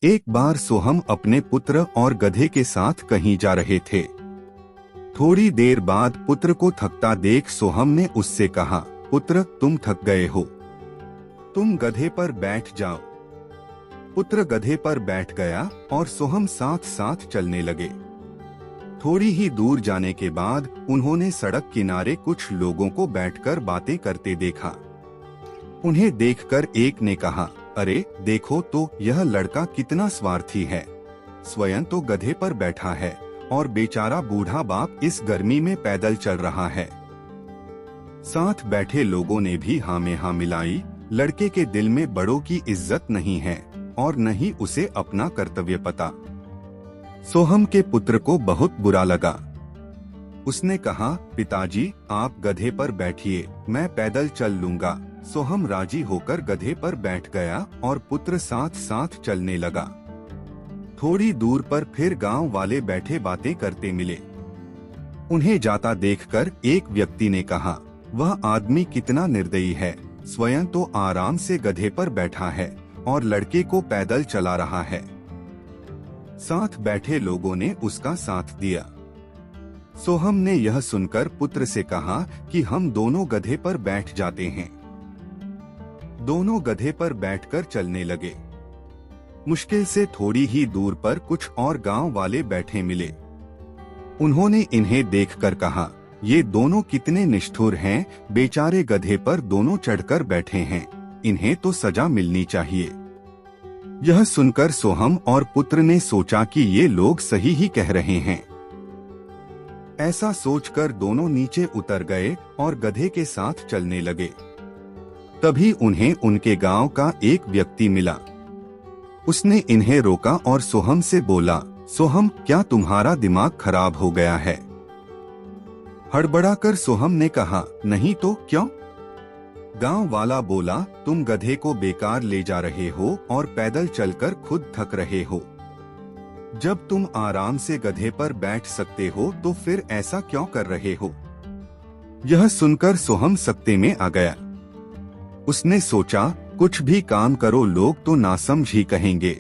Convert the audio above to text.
एक बार सोहम अपने पुत्र और गधे के साथ कहीं जा रहे थे। थोड़ी देर बाद पुत्र को थकता देख सोहम ने उससे कहा, पुत्र तुम थक गए हो, तुम गधे पर बैठ जाओ। पुत्र गधे पर बैठ गया और सोहम साथ साथ चलने लगे। थोड़ी ही दूर जाने के बाद उन्होंने सड़क किनारे कुछ लोगों को बैठकर बातें करते देखा। उन्हें देखकर एक ने कहा, अरे देखो तो यह लड़का कितना स्वार्थी है, स्वयं तो गधे पर बैठा है और बेचारा बूढ़ा बाप इस गर्मी में पैदल चल रहा है। साथ बैठे लोगों ने भी हाँ में हाँ मिलाई। लड़के के दिल में बड़ों की इज्जत नहीं है और न ही उसे अपना कर्तव्य पता। सोहम के पुत्र को बहुत बुरा लगा। उसने कहा, पिताजी आप गधे पर बैठिए, मैं पैदल चल लूंगा। सोहम राजी होकर गधे पर बैठ गया और पुत्र साथ साथ चलने लगा। थोड़ी दूर पर फिर गांव वाले बैठे बातें करते मिले। उन्हें जाता देखकर एक व्यक्ति ने कहा, वह आदमी कितना निर्दयी है, स्वयं तो आराम से गधे पर बैठा है और लड़के को पैदल चला रहा है। साथ बैठे लोगों ने उसका साथ दिया। सोहम ने यह सुनकर पुत्र से कहा कि हम दोनों गधे पर बैठ जाते हैं। दोनों गधे पर बैठकर चलने लगे। मुश्किल से थोड़ी ही दूर पर कुछ और गांव वाले बैठे मिले। उन्होंने इन्हें देखकर कहा, ये दोनों कितने निष्ठुर हैं, बेचारे गधे पर दोनों चढ़कर बैठे हैं, इन्हें तो सजा मिलनी चाहिए। यह सुनकर सोहम और पुत्र ने सोचा कि ये लोग सही ही कह रहे हैं। ऐसा सोचकर दोनों नीचे उतर गए और गधे के साथ चलने लगे। तभी उन्हें उनके गांव का एक व्यक्ति मिला। उसने इन्हें रोका और सोहम से बोला, सोहम क्या तुम्हारा दिमाग खराब हो गया है? हड़बड़ाकर सोहम ने कहा, नहीं तो क्यों? गांव वाला बोला, तुम गधे को बेकार ले जा रहे हो और पैदल चलकर खुद थक रहे हो। जब तुम आराम से गधे पर बैठ सकते हो तो फिर ऐसा क्यों कर रहे हो? यह सुनकर सोहम सकते में आ गया। उसने सोचा, कुछ भी काम करो लोग तो नासमझ ही कहेंगे।